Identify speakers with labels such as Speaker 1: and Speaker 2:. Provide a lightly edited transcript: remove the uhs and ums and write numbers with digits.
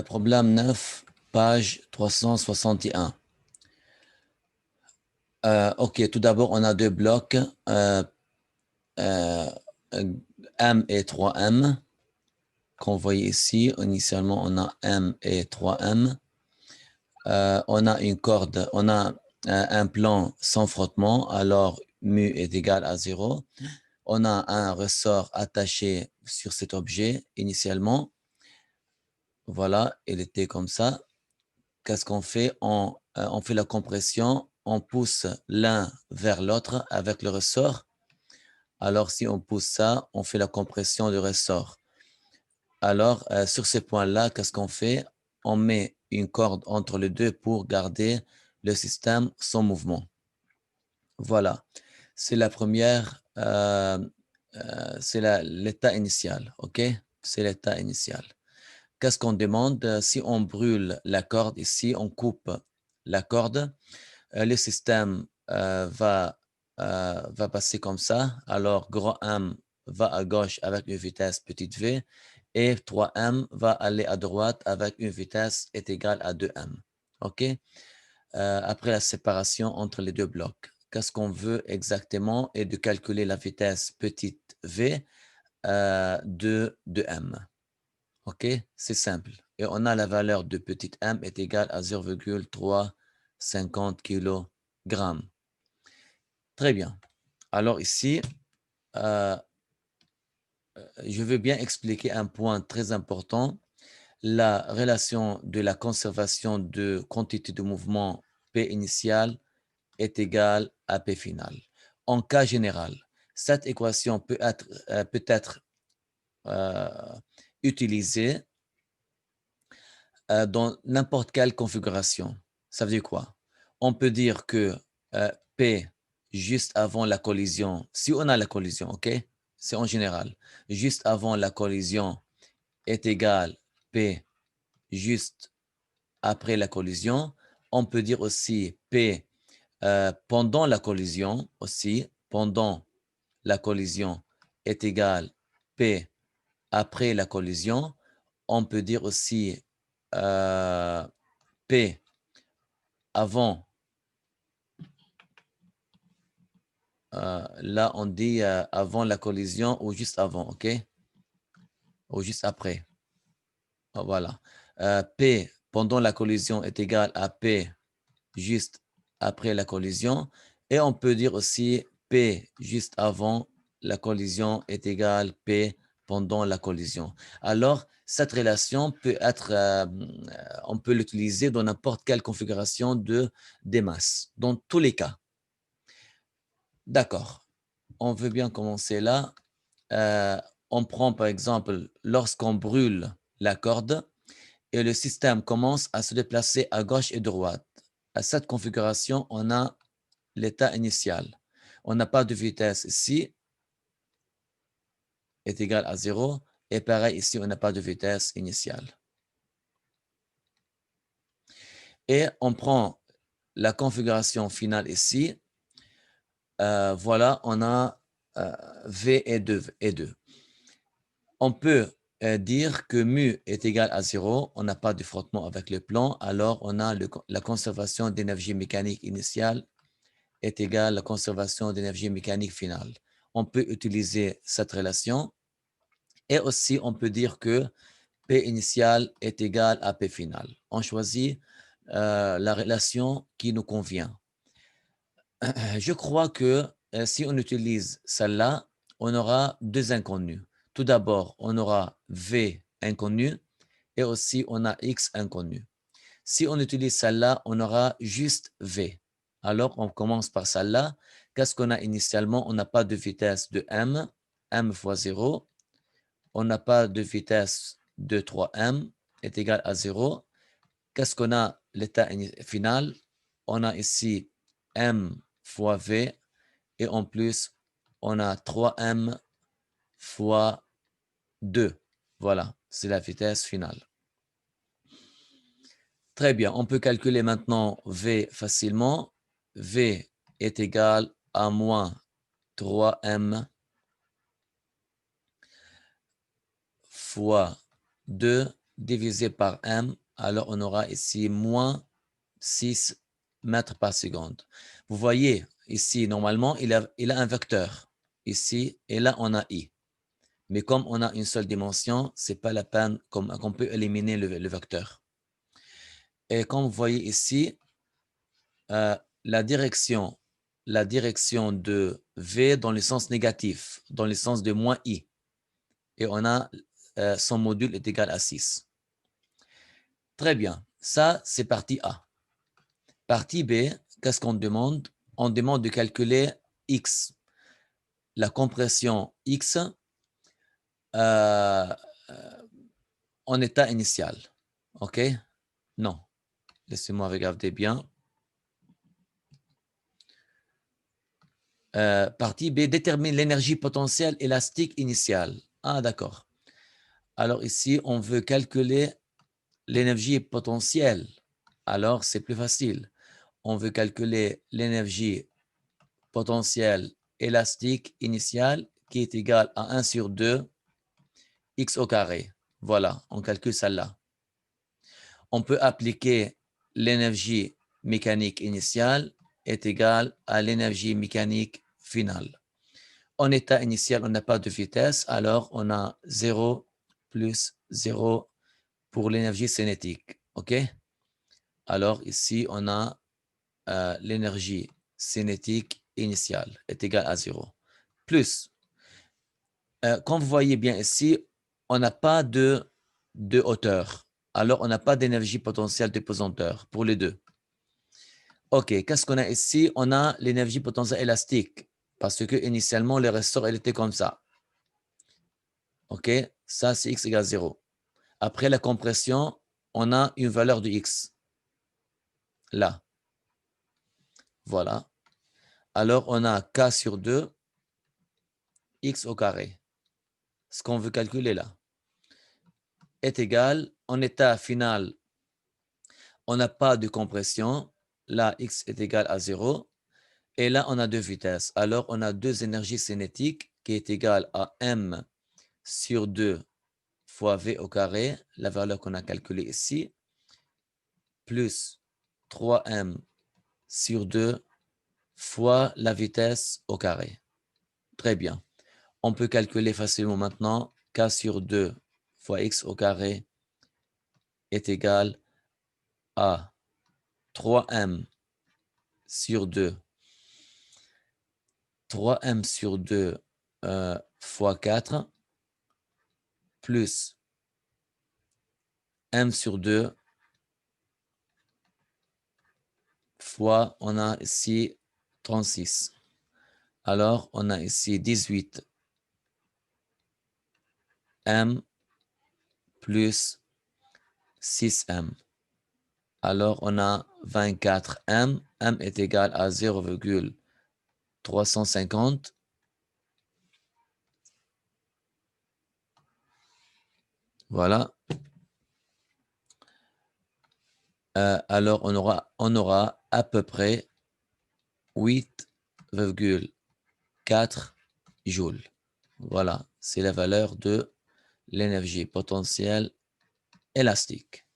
Speaker 1: Problème 9, page 361. OK, tout d'abord, on a deux blocs, euh, euh, M et 3M, qu'on voit ici. Initialement, on a M et 3M. On a une corde, on a un plan sans frottement, alors mu est égal à 0. On a un ressort attaché sur cet objet initialement. Voilà, il était comme ça. Qu'est-ce qu'on fait? On fait la compression, on pousse l'un vers l'autre avec le ressort. Alors, si on pousse ça, on fait la compression du ressort. Alors, sur ces points-là, qu'est-ce qu'on fait? On met une corde entre les deux pour garder le système sans mouvement. Voilà, c'est la première, c'est l'état initial, OK? C'est l'état initial. Qu'est-ce qu'on demande? Si on brûle la corde ici, on coupe la corde, le système va passer comme ça. Alors, grand M va à gauche avec une vitesse petite v et 3M va aller à droite avec une vitesse est égale à 2M. OK? Après la séparation entre les deux blocs. Qu'est-ce qu'on veut exactement? Et de calculer la vitesse petite v de M. OK? C'est simple. Et on a la valeur de petite m est égale à 0,350 kg. Très bien. Alors ici, euh, je veux bien expliquer un point très important. La relation de la conservation de quantité de mouvement P initial est égale à P final. En cas général, cette équation peut être euh, utilisée dans n'importe quelle configuration. Ça veut dire quoi? On peut dire que P juste avant la collision, si on a la collision, OK? C'est en général, juste avant la collision est égal P juste après la collision. On peut dire aussi P pendant la collision aussi, pendant la collision est égal P après la collision. On peut dire aussi P avant. Là, on dit avant la collision ou juste avant, OK? Ou juste après. Voilà. P pendant la collision est égal à P juste après la collision. Et on peut dire aussi P juste avant la collision est égal P pendant la collision. Alors, cette relation peut être, on peut l'utiliser dans n'importe quelle configuration des masses, dans tous les cas. D'accord. On veut bien commencer là. On prend par exemple, lorsqu'on brûle la corde et le système commence à se déplacer à gauche et droite. À cette configuration, on a l'état initial. On n'a pas de vitesse ici, est égal à 0. Et pareil, ici, on n'a pas de vitesse initiale. Et on prend la configuration finale ici. Voilà, on a V et 2. On peut dire que mu est égal à 0. On n'a pas de frottement avec le plan. Alors, on a la conservation d'énergie mécanique initiale est égal à la conservation d'énergie mécanique finale. On peut utiliser cette relation et aussi on peut dire que P initial est égal à P final. On choisit la relation qui nous convient. Je crois que si on utilise celle-là, on aura deux inconnus. Tout d'abord, on aura V inconnu et aussi on a X inconnu. Si on utilise celle-là, on aura juste V. Alors, on commence par celle-là. Qu'est-ce qu'on a initialement? On n'a pas de vitesse de M, M fois 0. On n'a pas de vitesse de 3M, est égal à 0. Qu'est-ce qu'on a l'état final? On a ici M fois V et en plus, on a 3M fois 2. Voilà, c'est la vitesse finale. Très bien, on peut calculer maintenant V facilement. V est égal à moins 3M fois 2 divisé par m, alors on aura ici moins 6 mètres par seconde. Vous voyez, ici, normalement, il a un vecteur. Ici, et là, on a i. Mais comme on a une seule dimension, ce n'est pas la peine qu'on peut éliminer le vecteur. Et comme vous voyez ici, la direction de V dans le sens négatif, dans le sens de moins I. Et on a son module est égal à 6. Très bien. Ça, c'est partie A. Partie B, qu'est-ce qu'on demande? On demande de calculer X. La compression X en état initial. OK? Non. Laissez-moi regarder bien. Partie B, détermine l'énergie potentielle élastique initiale. Ah, d'accord. Alors ici, on veut calculer l'énergie potentielle. Alors, c'est plus facile. On veut calculer l'énergie potentielle élastique initiale qui est égale à 1 sur 2 x au carré. Voilà, on calcule celle-là. On peut appliquer l'énergie mécanique initiale est égale à l'énergie mécanique finale. En état initial, on n'a pas de vitesse, alors on a 0 plus 0 pour l'énergie cinétique. OK? Alors ici, on a l'énergie cinétique initiale est égale à 0. Plus, comme vous voyez bien ici, on n'a pas de hauteur. Alors, on n'a pas d'énergie potentielle de pesanteur pour les deux. OK, qu'est-ce qu'on a ici? On a l'énergie potentielle élastique parce que initialement, le ressort, elle était comme ça. OK, ça, c'est x égale 0. Après la compression, on a une valeur de x. Là. Voilà. Alors, on a k sur 2, x au carré. Ce qu'on veut calculer là est égal, en état final, on n'a pas de compression. Là, x est égal à 0. Et là, on a deux vitesses. Alors, on a deux énergies cinétiques qui est égale à m sur 2 fois v au carré, la valeur qu'on a calculée ici, plus 3m sur 2 fois la vitesse au carré. Très bien. On peut calculer facilement maintenant k sur 2 fois x au carré est égal à 3m sur 2. 3m sur 2 fois 4 plus m sur 2 fois, on a ici 36. Alors, on a ici 18 m plus 6m. Alors, on a 24 m. M est égal à 0,350. Voilà. Alors, on aura à peu près 8,4 joules. Voilà, c'est la valeur de l'énergie potentielle élastique.